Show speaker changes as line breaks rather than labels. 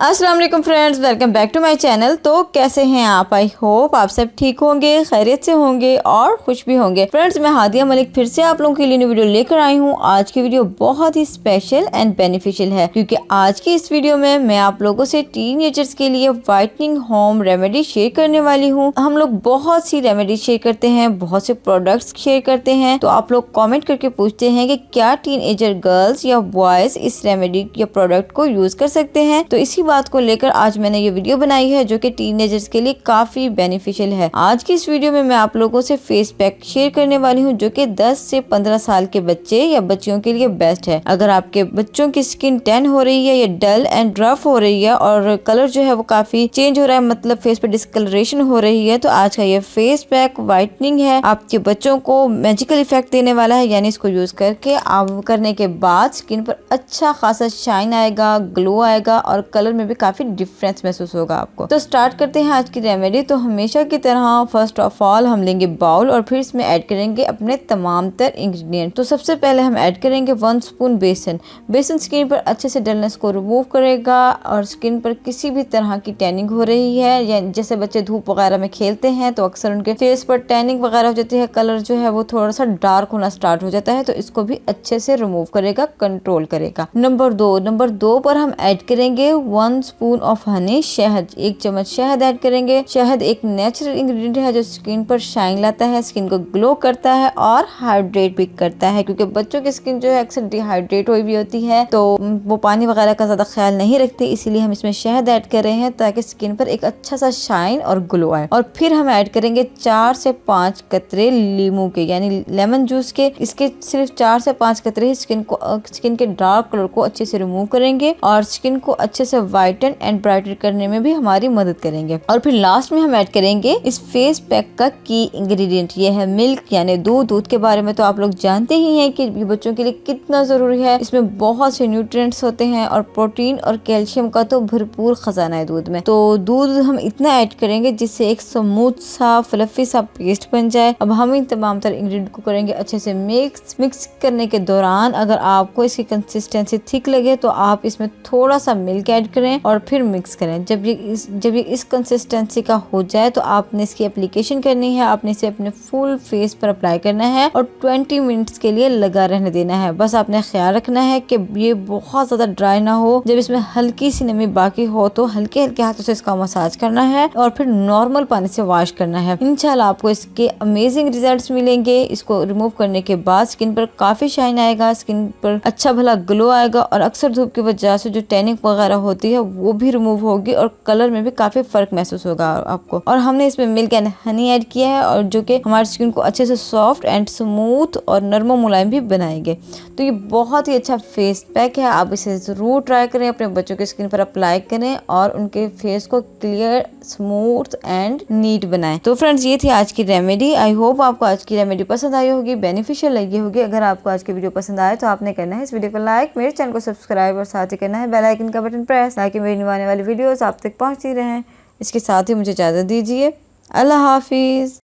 अस्सलाम वालेकुम friends, welcome back to my channel. तो कैसे हैं आप? आई होप आप सब ठीक होंगे, खैरियत से होंगे और खुश भी होंगे। फ्रेंड्स, मैं हादिया मलिक फिर से आप लोगों के लिए न्यू वीडियो लेकर आई हूँ। आज की वीडियो बहुत ही स्पेशल एंड बेनिफिशियल है क्योंकि आज की इस वीडियो में मैं आप लोगों से टीनेजर्स के लिए व्हाइटनिंग होम रेमेडी शेयर करने वाली हूँ। हम लोग बहुत सी रेमेडी शेयर करते हैं, बहुत से प्रोडक्ट्स शेयर करते हैं, तो आप लोग कॉमेंट करके पूछते हैं कि क्या टीनेजर गर्ल्स या बॉयज इस रेमेडी या प्रोडक्ट को यूज कर सकते हैं। तो इसी बात को लेकर आज मैंने ये वीडियो बनाई है जो कि टीनेजर्स के लिए काफी बेनिफिशियल है। आज की इस वीडियो में मैं आप लोगों से फेस पैक शेयर करने वाली हूँ जो कि 10 से 15 साल के बच्चे या बच्चियों के लिए बेस्ट है। अगर आपके बच्चों की स्किन टैन हो रही है या डल एंड रफ हो रही है और कलर जो है वो काफी चेंज हो रहा है, मतलब फेस पे डिस्कलरेशन हो रही है, तो आज का ये फेस पैक व्हाइटनिंग है, आपके बच्चों को मैजिकल इफेक्ट देने वाला है। यानी इसको यूज करके आप करने के बाद स्किन पर अच्छा खासा शाइन आएगा, ग्लो आएगा और कलर में भी काफी डिफरेंस महसूस होगा आपको। तो स्टार्ट करते हैं आज की रेमेडी। तो हमेशा की तरह फर्स्ट ऑफ ऑल हम लेंगे बाउल और फिर इसमें ऐड करेंगे अपने तमाम तर इंग्रेडिएंट। तो सबसे पहले हम ऐड करेंगे 1 स्पून बेसन। बेसन स्किन पर अच्छे से डलनेस को रिमूव करेगा और स्किन पर किसी भी तरह की टैनिंग हो रही है या जैसे बच्चे धूप वगैरह में खेलते हैं तो अक्सर उनके फेस पर टैनिंग वगैरह हो जाती है, कलर जो है वो थोड़ा सा डार्क होना स्टार्ट हो जाता है, तो इसको भी अच्छे से रिमूव करेगा, कंट्रोल करेगा। नंबर दो पर हम ऐड करेंगे 1 स्पून ऑफ हनी, शहद। 1 चम्मच शहद ऐड करेंगे। शहद एक नेचुरल इंग्रेडिएंट है जो स्किन पर शाइन लाता है, स्किन को ग्लो करता है और हाइड्रेट भी करता है, क्योंकि बच्चों की स्किन जो है अक्सर डिहाइड्रेट हुई भी होती है तो वो पानी वगैरह का ज्यादा ख्याल नहीं रखती, इसीलिए हम इसमें शहद ऐड कर रहे हैं ताकि स्किन पर एक अच्छा सा शाइन और ग्लो आए। और फिर हम ऐड करेंगे 4 से 5 कतरे लीमू के, यानी लेमन जूस के। इसके सिर्फ 4 से 5 कतरे ही स्किन के डार्क कलर को अच्छे से रिमूव करेंगे और स्किन को अच्छे से वाइटन एंड ब्राइटन करने में भी हमारी मदद करेंगे। और फिर लास्ट में हम ऐड करेंगे इस फेस पैक का की इंग्रेडिएंट, ये है मिल्क यानी दूध। दूध के बारे में तो आप लोग जानते ही हैं कि बच्चों के लिए कितना जरूरी है। इसमें बहुत से न्यूट्रिएंट्स होते हैं और प्रोटीन और कैल्शियम का तो भरपूर खजाना है दूध में। तो दूध हम इतना ऐड करेंगे जिससे एक स्मूथ सा फ्लफी सा पेस्ट बन जाए। अब हम इन तमाम तरह इंग्रेडिएंट को करेंगे अच्छे से मिक्स करने के दौरान अगर आपको इसकी कंसिस्टेंसी थिक लगे तो आप इसमें थोड़ा सा मिल्क ऐड करें और फिर मिक्स करें। जब ये इस कंसिस्टेंसी का हो जाए तो आपने इसकी एप्लीकेशन करनी है, आपने इसे अपने फुल फेस पर अप्लाई करना है और 20 मिनट्स के लिए लगा रहने देना है। बस आपने ख्याल रखना है कि ये बहुत ज्यादा ड्राई ना हो। जब इसमें हल्की सी नमी बाकी हो तो हल्के हल्के हाथों से इसका मसाज करना है और फिर नॉर्मल पानी से वॉश करना है। इंशाल्लाह आपको इसके अमेजिंग रिजल्ट्स मिलेंगे। इसको रिमूव करने के बाद स्किन पर काफी शाइन आएगा, स्किन पर अच्छा भला ग्लो आएगा और अक्सर धूप की वजह से जो टैनिंग वगैरह होती है वो भी रिमूव होगी और कलर में भी काफी फर्क महसूस होगा आपको। और हमने इसमें मिल्क एंड हनी ऐड किया है और जो कि हमारी स्किन को अच्छे से सॉफ्ट एंड स्मूथ और नरम मुलायम भी बनाएंगे। तो ये बहुत ही अच्छा फेस पैक है, आप इसे जरूर ट्राई करें, अपने बच्चों की स्किन पर अप्लाई करें और उनके फेस को क्लियर, स्मूथ एंड नीट बनाएं। तो फ्रेंड्स, ये थी आज की रेमेडी। आई होप आपको आज की रेमेडी पसंद आई होगी, बेनिफिशियल लगी होगी। अगर आपको आज की वीडियो पसंद आए तो आपने करना है इस वीडियो को लाइक, मेरे चैनल को सब्सक्राइब और साथ ही करना है बेल आइकन का बटन प्रेस ताकि मेरी आने वाली वीडियोस आप तक पहुंचती रहें। इसके साथ ही मुझे इजाज़त दीजिए। अल्लाह हाफिज़।